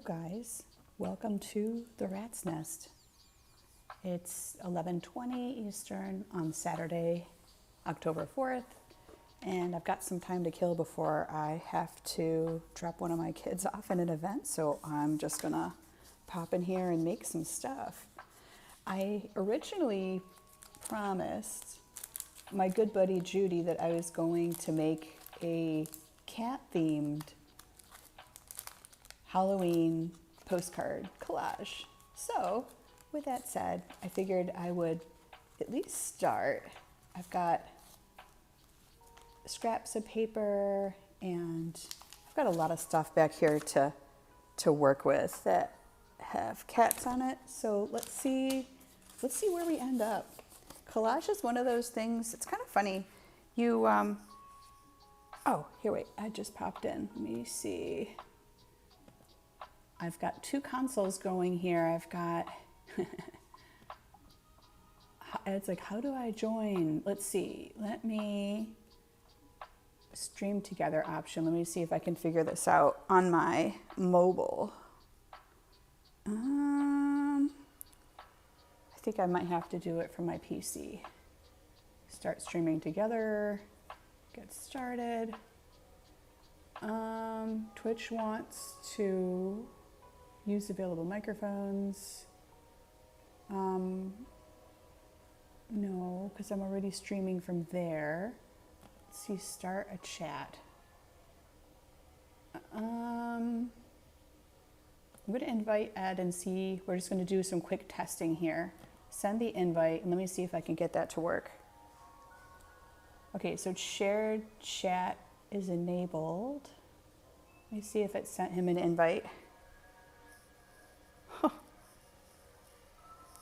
guys, welcome to the Rat's Nest. It's 11:20 Eastern on Saturday, October 4th, and I've got some time to kill before I have to drop one of my kids off at an event, so I'm just gonna pop in here and make some stuff. I originally promised my good buddy Judy that I was going to make a cat-themed Halloween postcard collage. So with that said, I figured I would at least start. I've got scraps of paper and I've got a lot of stuff back here to work with that have cats on it. So let's see where we end up. Collage is one of those things, it's kind of funny. You, oh, here, wait, I just popped in. Let me see. I've got two consoles going here. I've got, it's like, how do I join? Let's see, let me stream together option. Let me see if I can figure this out on my mobile. I think I might have to do it from my PC. Start streaming together, get started. Twitch wants to use available microphones. No, because I'm already streaming from there. Let's see, start a chat. I'm going to invite Ed and see, we're just going to do some quick testing here. Send the invite and let me see if I can get that to work. Okay, so shared chat is enabled. Let me see if it sent him an invite. Huh.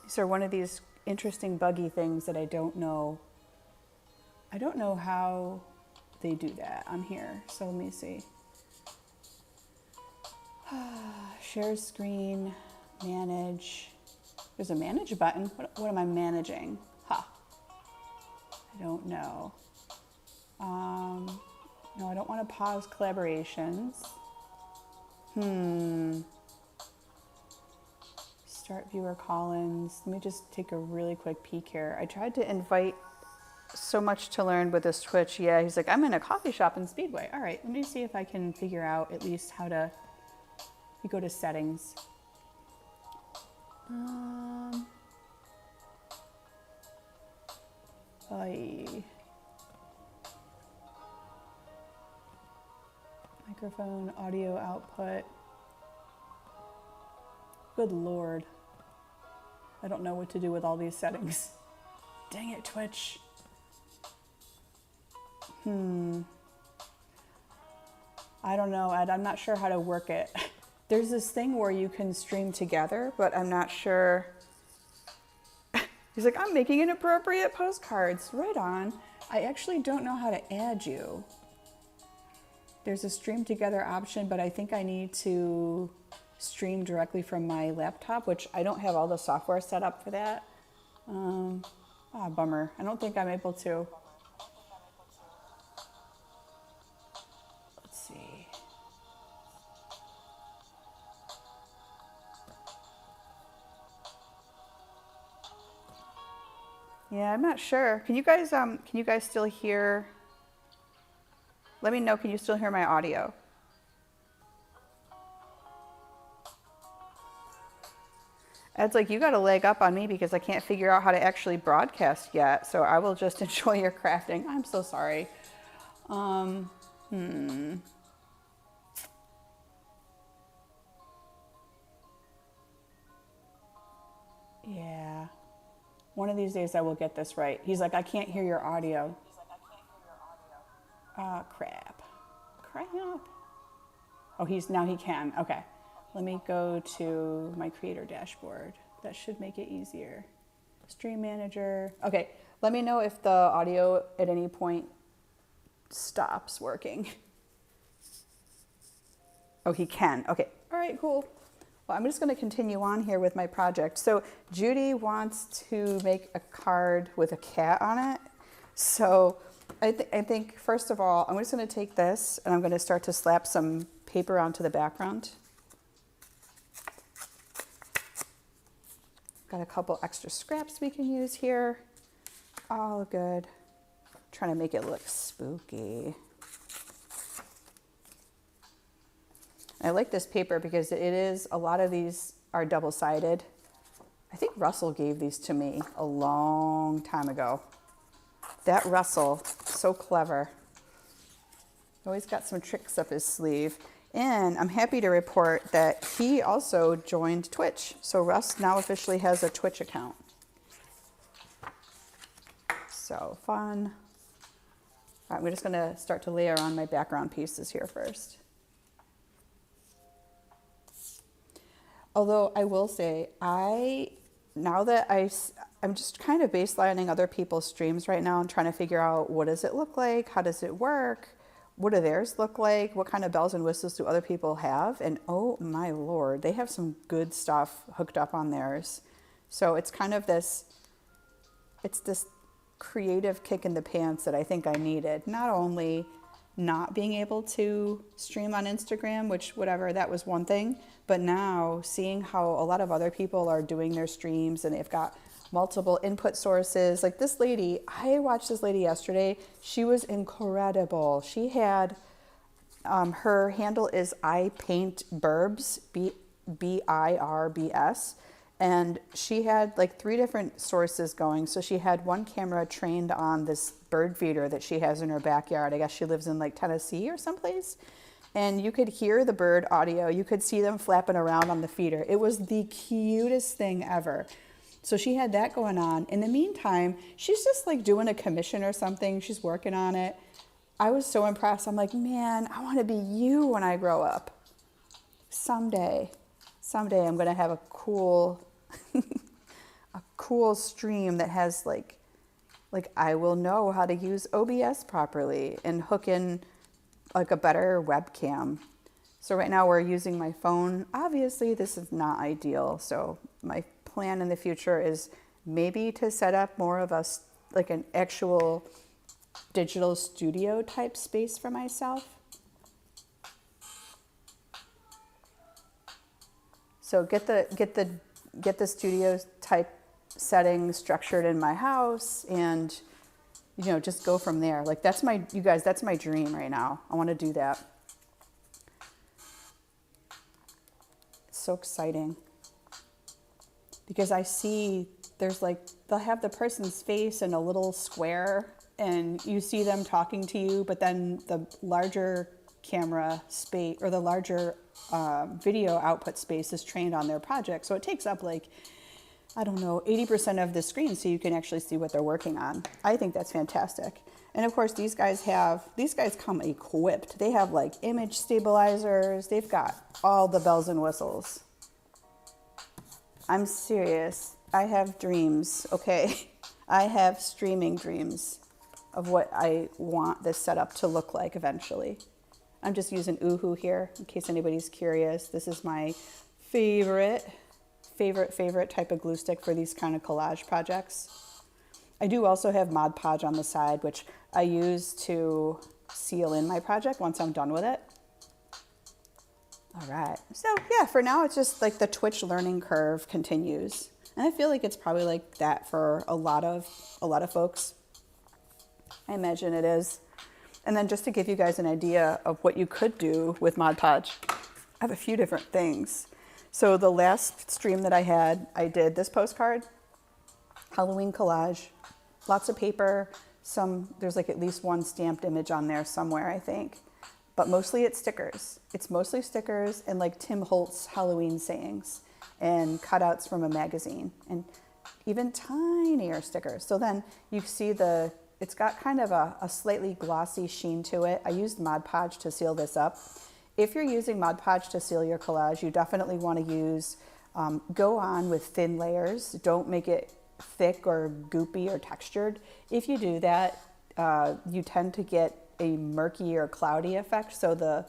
These are one of these interesting buggy things that I don't know. I don't know how they do that on here. So let me see. Share screen, manage. There's a manage button. What am I managing? I don't know. No, I don't want to pause collaborations. Start viewer call-ins. Let me just take a really quick peek here. I tried to invite so much to learn with this Twitch. Yeah, he's like, I'm in a coffee shop in Speedway. All right, let me see if I can figure out at least how to, we go to settings. Microphone, audio output. Good Lord. I don't know what to do with all these settings. Dang it, Twitch. I don't know, Ed. I'm not sure how to work it. There's this thing where you can stream together, but I'm not sure. He's like, I'm making inappropriate postcards. Right on. I actually don't know how to add you. There's a stream together option, but I think I need to stream directly from my laptop, which I don't have all the software set up for that. Bummer. I don't think I'm able to. Let's see. Yeah, I'm not sure. Can you guys still hear? Let me know, can you still hear my audio? Ed's like, you got a leg up on me because I can't figure out how to actually broadcast yet, so I will just enjoy your crafting. I'm so sorry. Yeah. One of these days I will get this right. He's like, I can't hear your audio. Crap. Oh, now he can. Okay. Let me go to my creator dashboard. That should make it easier. Stream manager. Okay. Let me know if the audio at any point stops working. Oh, he can. Okay. All right, cool. Well, I'm just going to continue on here with my project. So Judy wants to make a card with a cat on it. So I think, first of all, I'm just going to take this and I'm going to start to slap some paper onto the background. Got a couple extra scraps we can use here. All good. Trying to make it look spooky. I like this paper because it is, a lot of these are double-sided. I think Russell gave these to me a long time ago. That Russell, so clever. Always got some tricks up his sleeve. And I'm happy to report that he also joined Twitch. So Russ now officially has a Twitch account. So fun. All right, we're just gonna start to layer on my background pieces here first. Although I will say, now that I'm just kind of baselining other people's streams right now and trying to figure out what does it look like? How does it work? What do theirs look like? What kind of bells and whistles do other people have? And oh my Lord, they have some good stuff hooked up on theirs. So it's kind of this creative kick in the pants that I think I needed. Not only not being able to stream on Instagram, which whatever, that was one thing, but now seeing how a lot of other people are doing their streams and they've got multiple input sources. Like this lady, I watched this lady yesterday. She was incredible. She had, her handle is I Paint Burbs, B-I-R-B-S. And she had like 3 different sources going. So she had one camera trained on this bird feeder that she has in her backyard. I guess she lives in like Tennessee or someplace. And you could hear the bird audio. You could see them flapping around on the feeder. It was the cutest thing ever. So she had that going on. In the meantime, she's just like doing a commission or something. She's working on it. I was so impressed. I'm like, man, I want to be you when I grow up. Someday I'm going to have a cool stream that has like I will know how to use OBS properly and hook in like a better webcam. So right now we're using my phone. Obviously this is not ideal. So my plan in the future is maybe to set up more of like an actual digital studio type space for myself. So get the studio type setting structured in my house and, you know, just go from there. Like that's my dream right now. I want to do that. It's so exciting because I see there's like, they'll have the person's face in a little square and you see them talking to you, but then the larger camera space or the larger video output space is trained on their project. So it takes up like, I don't know, 80% of the screen so you can actually see what they're working on. I think that's fantastic. And of course, these guys come equipped. They have like image stabilizers. They've got all the bells and whistles. I'm serious. I have dreams, okay? I have streaming dreams of what I want this setup to look like eventually. I'm just using Oohoo here in case anybody's curious. This is my favorite type of glue stick for these kind of collage projects. I do also have Mod Podge on the side, which I use to seal in my project once I'm done with it. All right, so yeah, for now it's just like the Twitch learning curve continues. And I feel like it's probably like that for a lot of folks. I imagine it is. And then just to give you guys an idea of what you could do with Mod Podge, I have a few different things. So the last stream that I had, I did this postcard, Halloween collage, lots of paper, there's like at least one stamped image on there somewhere, I think. But mostly it's stickers. It's mostly stickers and like Tim Holtz Halloween sayings and cutouts from a magazine and even tinier stickers. So then you see it's got kind of a slightly glossy sheen to it. I used Mod Podge to seal this up. If you're using Mod Podge to seal your collage, you definitely want to use, go on with thin layers. Don't make it thick or goopy or textured. If you do that, you tend to get a murky or cloudy effect. So the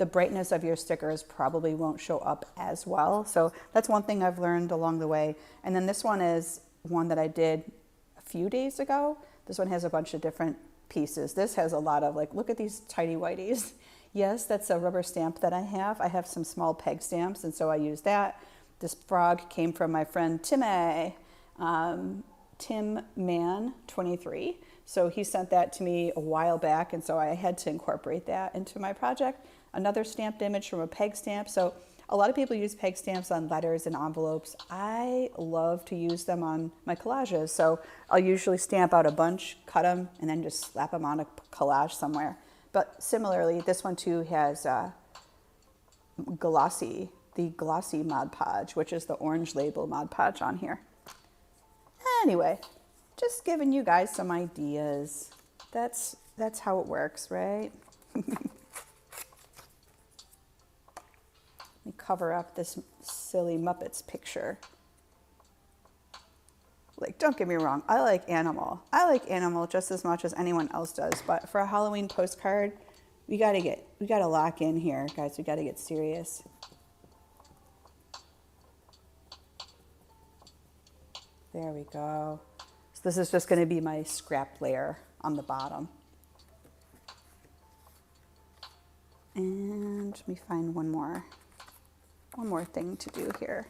brightness of your stickers probably won't show up as well. So that's one thing I've learned along the way. And then this one is one that I did a few days ago. This one has a bunch of different pieces. This has a lot of like, look at these tidy whities. Yes, that's a rubber stamp that I have. I have some small peg stamps, and so I use that. This frog came from my friend Tim Man 23. So he sent that to me a while back, and so I had to incorporate that into my project. Another stamped image from a peg stamp. So a lot of people use peg stamps on letters and envelopes. I love to use them on my collages. So I'll usually stamp out a bunch, cut them, and then just slap them on a collage somewhere. But similarly, this one too has the glossy Mod Podge, which is the orange label Mod Podge on here. Anyway, just giving you guys some ideas. That's how it works, right? Let me cover up this silly Muppets picture. Like, don't get me wrong, I like animal. I like animal just as much as anyone else does, but for a Halloween postcard, we gotta lock in here, guys. We gotta get serious. There we go. So this is just gonna be my scrap layer on the bottom. And let me find one more thing to do here.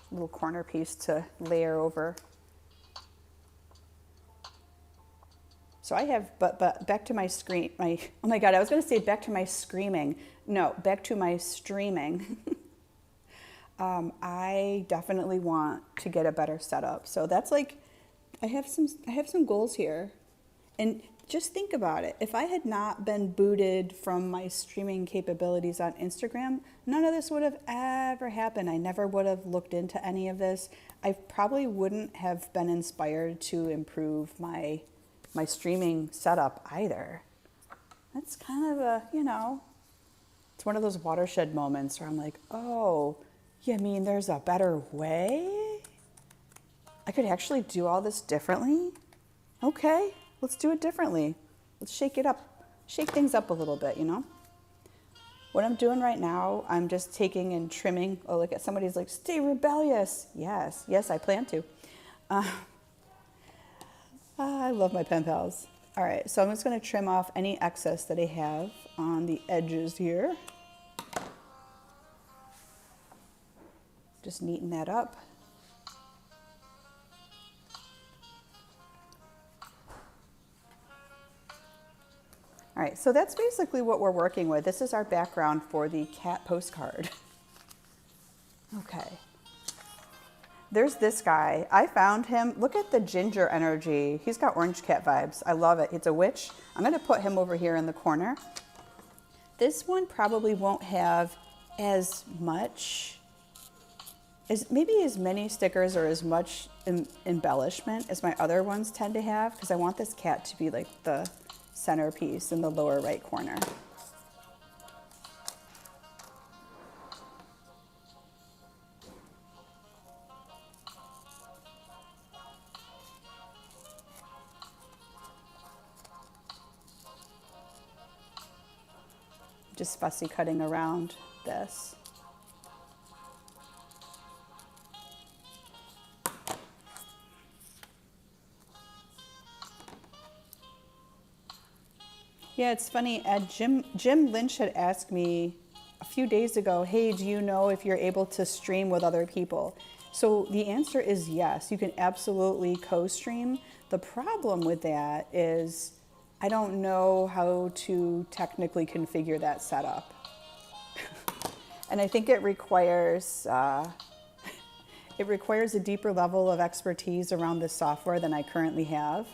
A little corner piece to layer over. So I have, but back to my screen, oh my God, I was gonna say back to my screaming. No, back to my streaming. I definitely want to get a better setup. So that's like, I have some goals here. And just think about it. If I had not been booted from my streaming capabilities on Instagram, none of this would have ever happened. I never would have looked into any of this. I probably wouldn't have been inspired to improve my streaming setup either. That's kind of a, it's one of those watershed moments where I'm like, oh, you mean there's a better way? I could actually do all this differently? Okay. Let's do it differently. Let's shake it up, shake things up a little bit, What I'm doing right now, I'm just taking and trimming. Oh, look at somebody's like, stay rebellious. Yes, I plan to. I love my pen pals. All right, so I'm just gonna trim off any excess that I have on the edges here. Just neaten that up. All right, so that's basically what we're working with. This is our background for the cat postcard. Okay. There's this guy. I found him. Look at the ginger energy. He's got orange cat vibes. I love it. It's a witch. I'm going to put him over here in the corner. This one probably won't have as much, maybe as many stickers or as much embellishment as my other ones tend to have, because I want this cat to be like the centerpiece in the lower right corner. Just fussy cutting around this. Yeah, it's funny. Jim Lynch had asked me a few days ago, hey, do you know if you're able to stream with other people? So the answer is yes, you can absolutely co-stream. The problem with that is I don't know how to technically configure that setup. And I think it requires a deeper level of expertise around this software than I currently have.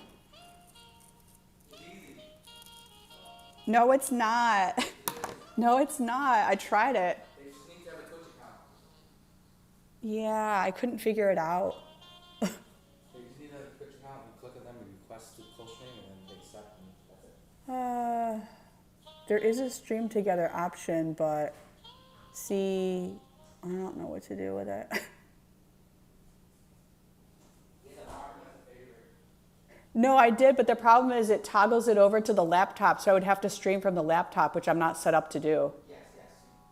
No, it's not. No, it's not. I tried it. They just need to have a Twitch account. Yeah, I couldn't figure it out. They just need to have a Twitch account and click on them and request to co-stream and then they accept and that's it. There is a stream together option, but see, I don't know what to do with it. No, I did, but the problem is it toggles it over to the laptop, so I would have to stream from the laptop, which I'm not set up to do. Yes.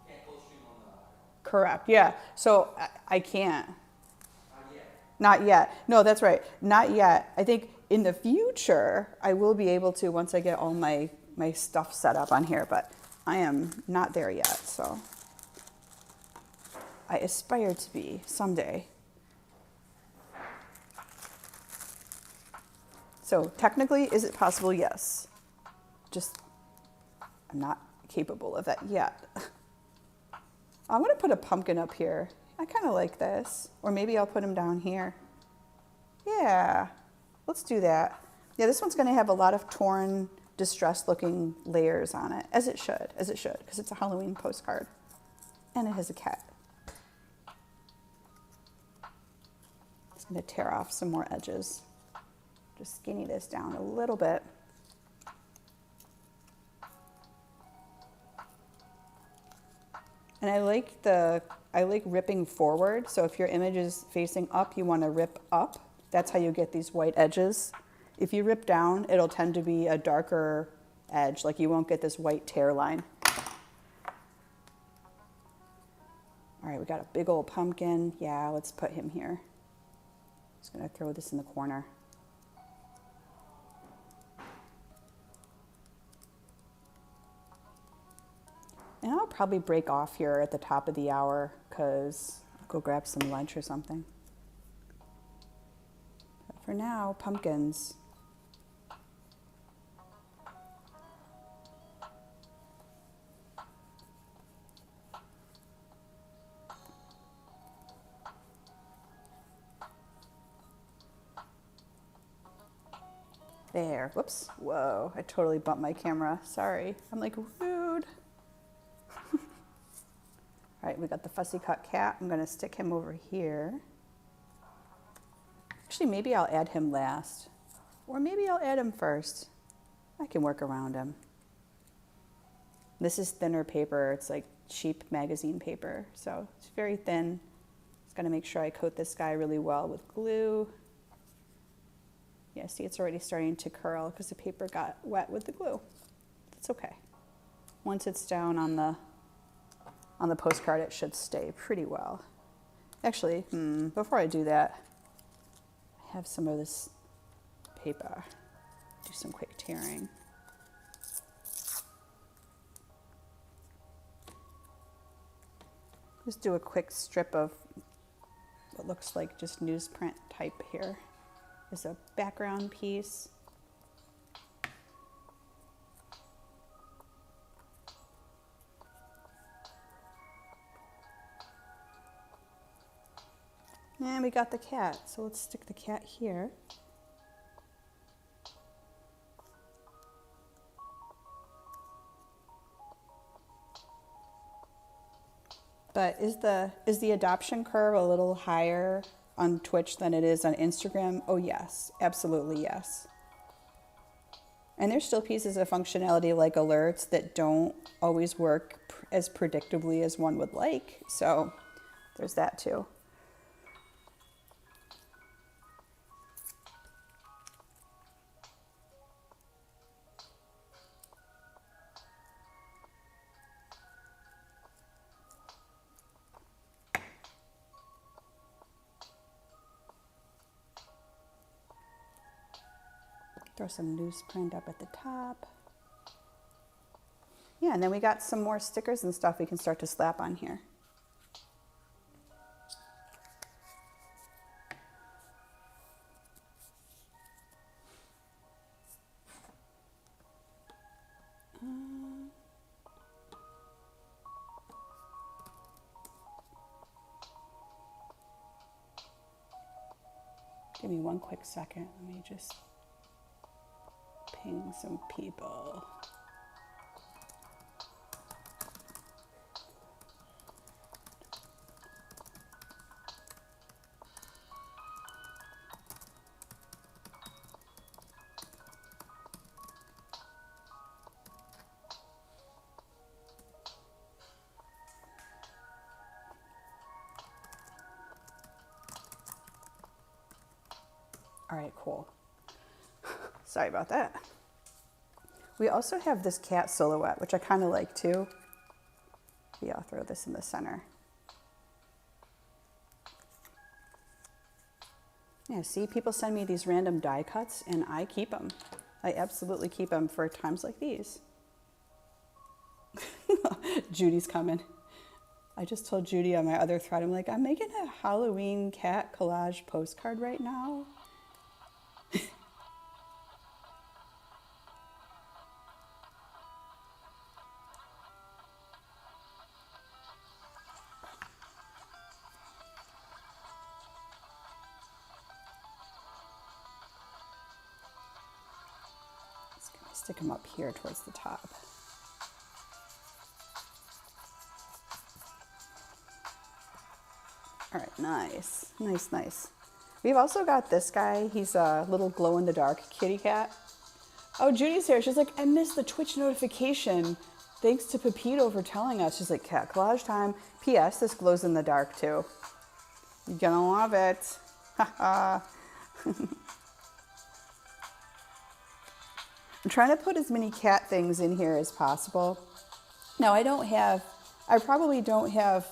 You can't co-stream on the iPhone. Correct, yeah. So I can't. Not yet. Not yet. No, that's right. Not yet. I think in the future, I will be able to once I get all my stuff set up on here, but I am not there yet, so. I aspire to be someday. So technically, is it possible? Yes. Just, I'm not capable of that yet. I'm gonna put a pumpkin up here. I kind of like this. Or maybe I'll put him down here. Yeah, let's do that. Yeah, this one's gonna have a lot of torn, distressed looking layers on it, as it should, because it's a Halloween postcard. And it has a cat. It's gonna tear off some more edges. Just skinny this down a little bit. And I like ripping forward. So if your image is facing up, you want to rip up. That's how you get these white edges. If you rip down, it'll tend to be a darker edge. Like you won't get this white tear line. All right, we got a big old pumpkin. Yeah, let's put him here. Just gonna throw this in the corner. And I'll probably break off here at the top of the hour because I'll go grab some lunch or something. But for now, pumpkins. There, whoops, whoa, I totally bumped my camera, sorry. I'm like, rude. All right, we got the fussy cut cat. I'm gonna stick him over here. Actually, maybe I'll add him last. Or maybe I'll add him first. I can work around him. This is thinner paper. It's like cheap magazine paper. So it's very thin. Just gotta make sure I coat this guy really well with glue. Yeah, see, it's already starting to curl because the paper got wet with the glue. It's okay. Once it's down on the postcard, it should stay pretty well. Actually, before I do that, I have some of this paper. Do some quick tearing. Just do a quick strip of what looks like just newsprint type here. As a background piece. And we got the cat, so let's stick the cat here. But is the adoption curve a little higher on Twitch than it is on Instagram? Oh yes, absolutely yes. And there's still pieces of functionality like alerts that don't always work as predictably as one would like. So there's that too. Throw some newsprint up at the top. Yeah, and then we got some more stickers and stuff we can start to slap on here. Give me one quick second. Let me just ping some people. All right, cool. Sorry about that. We also have this cat silhouette, which I kind of like too. Yeah, I'll throw this in the center. Yeah, see, people send me these random die cuts and I keep them. I absolutely keep them for times like these. Judy's coming. I just told Judy on my other thread, I'm like, I'm making a Halloween cat collage postcard right now. Just gonna stick them up here towards the top. All right, nice, nice, nice. We've also got this guy. He's a little glow-in-the-dark kitty cat. Oh, Judy's here. She's like, I missed the Twitch notification. Thanks to Pepito for telling us. She's like, cat collage time. P.S. This glows in the dark, too. You're gonna love it. Haha. I'm trying to put as many cat things in here as possible. Now, I probably don't have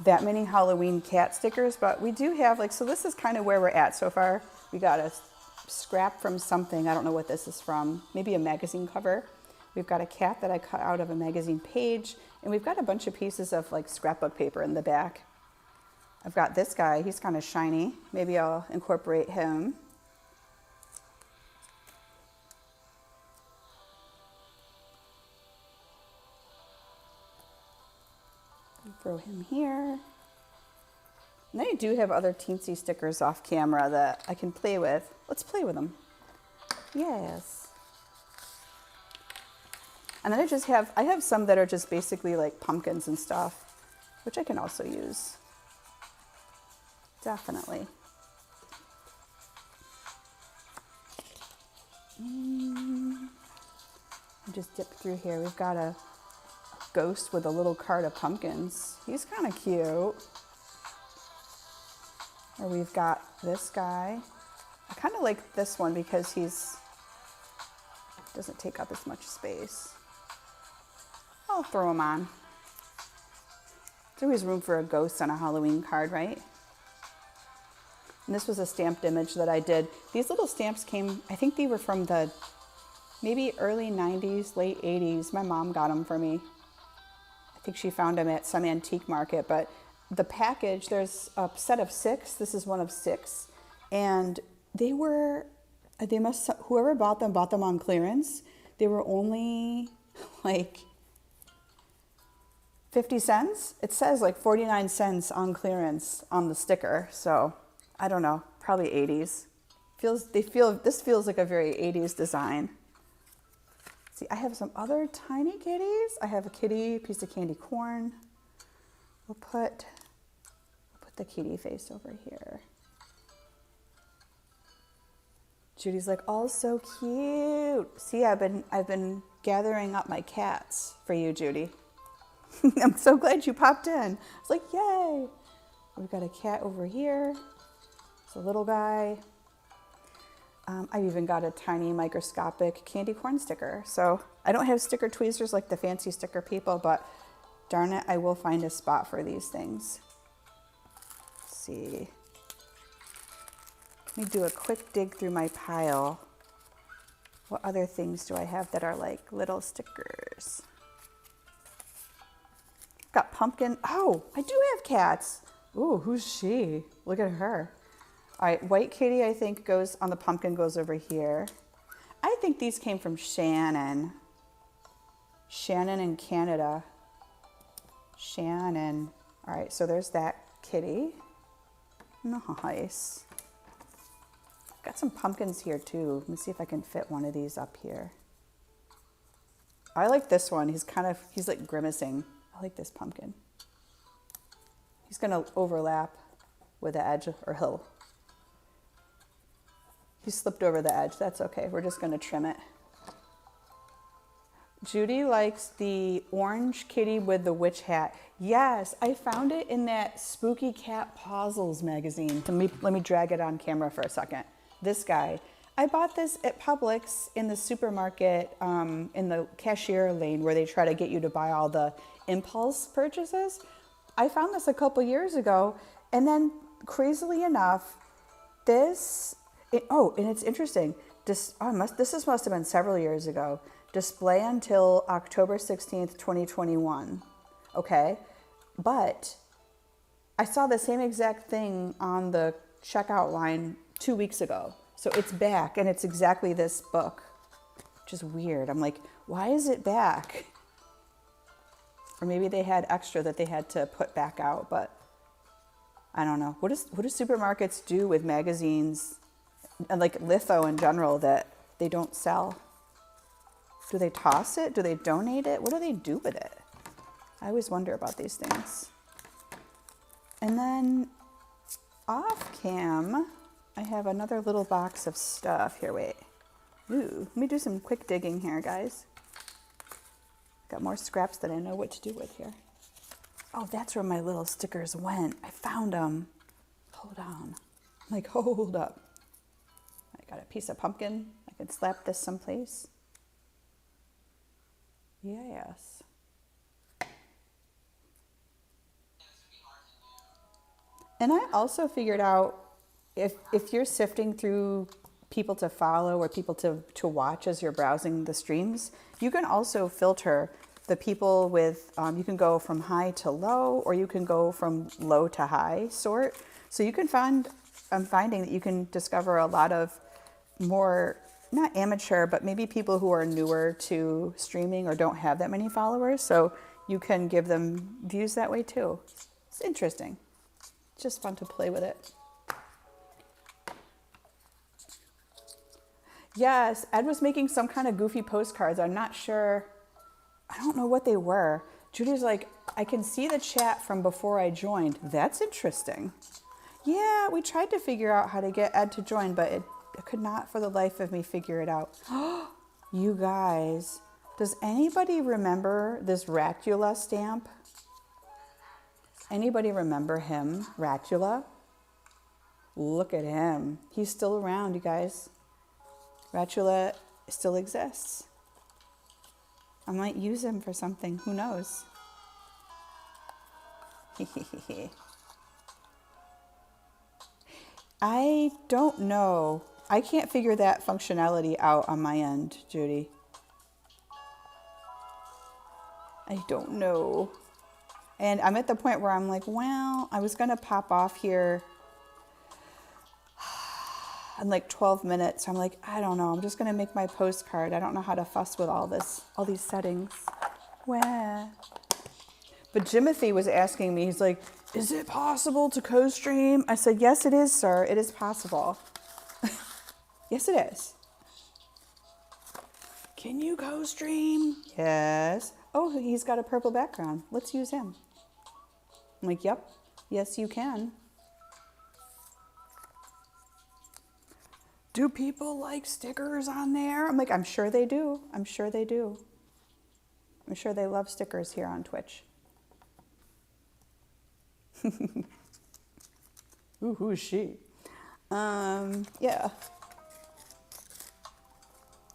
that many Halloween cat stickers, but we do have, like, so this is kind of where we're at so far. We got a scrap from something. I don't know what this is from. Maybe a magazine cover. We've got a cat that I cut out of a magazine page, and we've got a bunch of pieces of like scrapbook paper in the back. I've got this guy. He's kind of shiny. Maybe I'll incorporate him. Throw him here. And I do have other teensy stickers off camera that I can play with. Let's play with them. Yes. And then I have some that are just basically like pumpkins and stuff, which I can also use. Definitely. I just dip through here. We've got a ghost with a little card of pumpkins. He's kind of cute. Or we've got this guy. I kind of like this one because doesn't take up as much space. I'll throw him on. There's always room for a ghost on a Halloween card, right? And this was a stamped image that I did. These little stamps came, I think they were from the maybe early 90s, late 80s. My mom got them for me. I think she found them at some antique market, but the package, there's a set of 6. This is one of 6. And whoever bought them on clearance. They were only like 50 cents. It says like 49 cents on clearance on the sticker. So I don't know, probably 80s. This feels like a very 80s design. See, I have some other tiny kitties. I have a kitty, piece of candy corn. We'll put the kitty face over here. Judy's like, oh, so cute. See, I've been gathering up my cats for you, Judy. I'm so glad you popped in. It's like, yay. We've got a cat over here. It's a little guy. I've even got a tiny microscopic candy corn sticker. So I don't have sticker tweezers like the fancy sticker people, but darn it, I will find a spot for these things. Let's see. Let me do a quick dig through my pile. What other things do I have that are like little stickers? Got pumpkin. Oh, I do have cats. Ooh, who's she? Look at her. All right, white kitty, I think, goes on the pumpkin, goes over here. I think these came from Shannon. Shannon in Canada. Shannon. All right, so there's that kitty. Nice. Got some pumpkins here too. Let me see if I can fit one of these up here. I like this one. He's like grimacing. I like this pumpkin. He's gonna overlap with the edge, or he slipped over the edge. That's okay. We're just gonna trim it. Judy likes the orange kitty with the witch hat. Yes, I found it in that Spooky Cat Puzzles magazine. Let me drag it on camera for a second. This guy. I bought this at Publix in the supermarket, in the cashier lane where they try to get you to buy all the impulse purchases. I found this a couple years ago, and then crazily enough, and it's interesting. This must have been several years ago. Display until October 16th, 2021. Okay. But I saw the same exact thing on the checkout line 2 weeks ago. So it's back, and it's exactly this book, which is weird. I'm like, why is it back? Or maybe they had extra that they had to put back out, but I don't know. What do supermarkets do with magazines and like litho in general that they don't sell? Do they toss it? Do they donate it? What do they do with it? I always wonder about these things. And then off cam, I have another little box of stuff. Here, wait. Ooh, let me do some quick digging here, guys. Got more scraps that I know what to do with here. Oh, that's where my little stickers went. I found them. Hold on. I'm like, hold up. I got a piece of pumpkin. I can slap this someplace. Yes. And I also figured out if you're sifting through people to follow or people to watch as you're browsing the streams, you can also filter the people with, you can go from high to low, or you can go from low to high sort. So you can find, I'm finding that you can discover a lot of more, not amateur, but maybe people who are newer to streaming or don't have that many followers. So you can give them views that way too. It's interesting. It's just fun to play with it. Yes, Ed was making some kind of goofy postcards. I'm not sure. I don't know what they were. Judy's like, I can see the chat from before I joined. That's interesting. Yeah, we tried to figure out how to get Ed to join, but I could not for the life of me figure it out. You guys, does anybody remember this Ratula stamp? Anybody remember him, Ratula? Look at him. He's still around, you guys. Ratula still exists. I might use him for something. Who knows? I don't know. I can't figure that functionality out on my end, Judy. I don't know. And I'm at the point where I'm like, well, I was going to pop off here in like 12 minutes. I'm like, I don't know. I'm just going to make my postcard. I don't know how to fuss with all these settings. Where? But Jimothy was asking me, he's like, is it possible to co-stream? I said, yes, it is, sir. It is possible. Yes, it is. Can you co-stream? Yes. Oh, he's got a purple background. Let's use him. I'm like, yep. Yes, you can. Do people like stickers on there? I'm like, I'm sure they do. I'm sure they do. I'm sure they love stickers here on Twitch. Ooh, who is she? Yeah.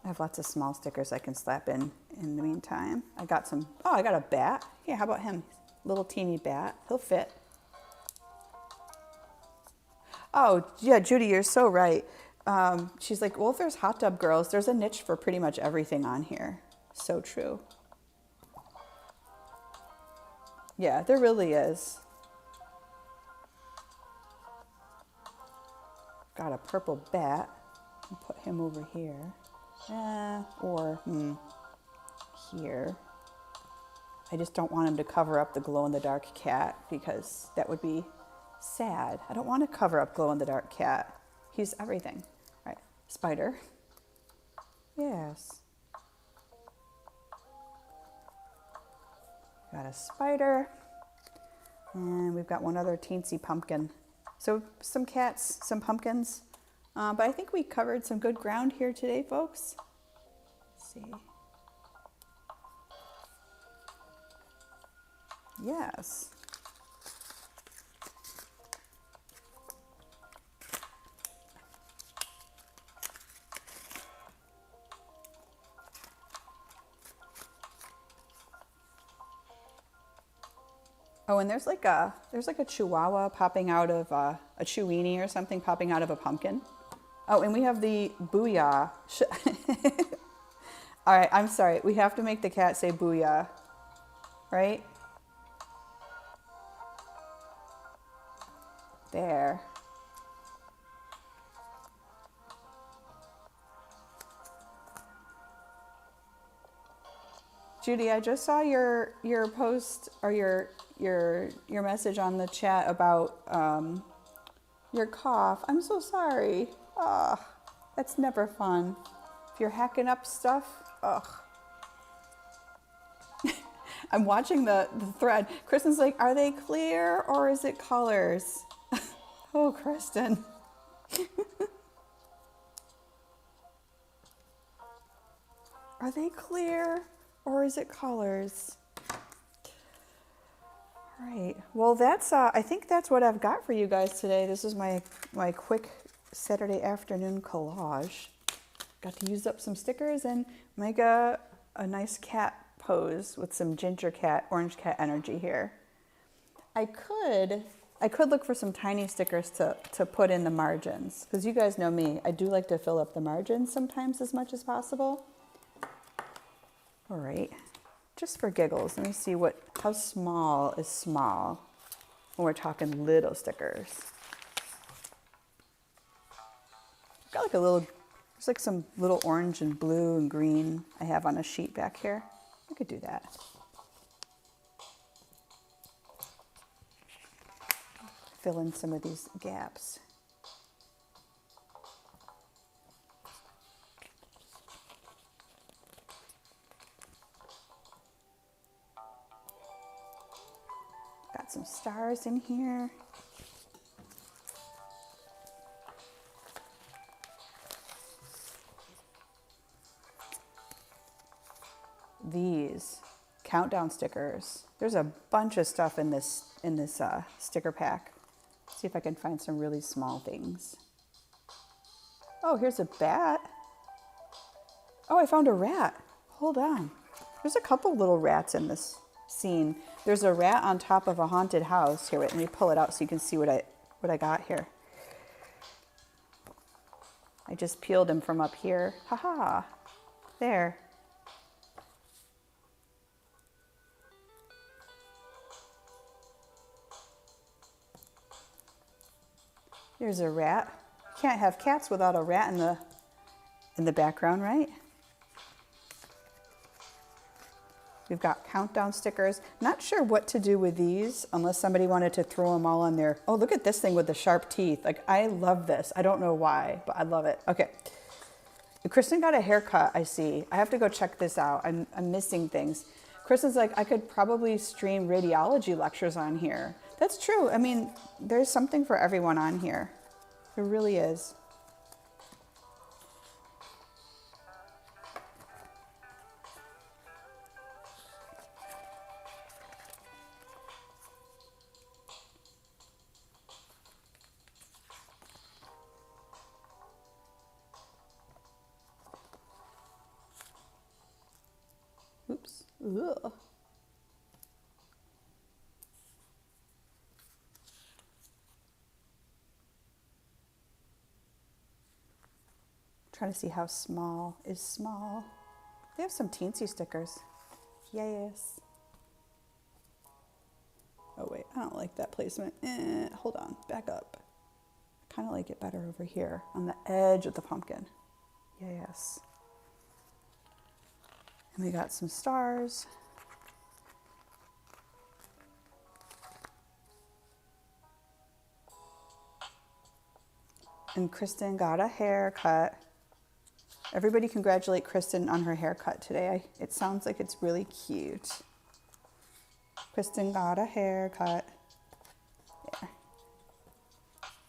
I have lots of small stickers I can slap in the meantime. I got some, oh, I got a bat. Yeah, how about him? Little teeny bat. He'll fit. Oh, yeah, Judy, you're so right. She's like, well, if there's hot tub girls, there's a niche for pretty much everything on here. So true. Yeah, there really is. Got a purple bat. I'll put him over here. Or here. I just don't want him to cover up the glow-in-the-dark cat because that would be sad. I don't want to cover up glow-in-the-dark cat. He's everything. All right, spider. Yes. Got a spider. And we've got one other teensy pumpkin. So some cats, some pumpkins. But I think we covered some good ground here today, folks. Let's see. Yes. Oh, and there's like a chihuahua popping out of a chewini or something popping out of a pumpkin. Oh, and we have the booyah. All right, I'm sorry. We have to make the cat say booyah, right? There. Judy, I just saw your post or your message on the chat about your cough. I'm so sorry. Ugh, that's never fun. If you're hacking up stuff, ugh. I'm watching the thread. Kristen's like, are they clear or is it colors? Oh, Kristen. Are they clear or is it colors? All right. Well, that's I think that's what I've got for you guys today. This is my quick Saturday afternoon collage. Got to use up some stickers and make a nice cat pose with some ginger cat, orange cat energy here. I could look for some tiny stickers to put in the margins, because you guys know me. I do like to fill up the margins sometimes as much as possible. All right, just for giggles, let me see how small is small when we're talking little stickers. Got like there's like some little orange and blue and green I have on a sheet back here. I could do that. Fill in some of these gaps. Got some stars in here. These countdown stickers. There's a bunch of stuff in this sticker pack. See if I can find some really small things. Oh, here's a bat. Oh, I found a rat. Hold on. There's a couple little rats in this scene. There's a rat on top of a haunted house. Here, wait, let me pull it out so you can see what I got here. I just peeled him from up here. Haha. There. There's a rat. You can't have cats without a rat in the background, right? We've got countdown stickers. Not sure what to do with these unless somebody wanted to throw them all on there. Oh, look at this thing with the sharp teeth. Like, I love this. I don't know why, but I love it. Okay. Kristen got a haircut, I see. I have to go check this out. I'm missing things. Kristen's like, I could probably stream radiology lectures on here. That's true. I mean, there's something for everyone on here. There really is. Oops. Ugh. Trying to see how small is small. They have some teensy stickers. Yes. Oh wait, I don't like that placement. Hold on, back up. I kind of like it better over here on the edge of the pumpkin. Yes. And we got some stars. And Kristen got a haircut. Everybody congratulate Kristen on her haircut today. It sounds like it's really cute. Kristen got a haircut. There.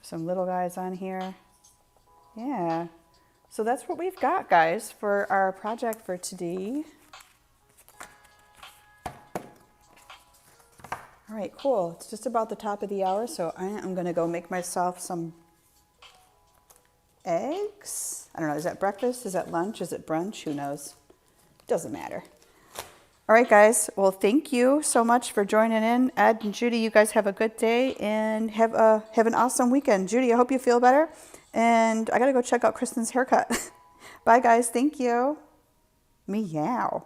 Some little guys on here. Yeah. So that's what we've got, guys, for our project for today. All right, cool. It's just about the top of the hour, so I am going to go make myself some eggs. I don't know, is that breakfast? Is that lunch? Is it brunch? Who knows? Doesn't matter. All right, guys. Well, thank you so much for joining in. Ed and Judy, you guys have a good day and have an awesome weekend. Judy, I hope you feel better. And I got to go check out Kristen's haircut. Bye, guys. Thank you. Meow.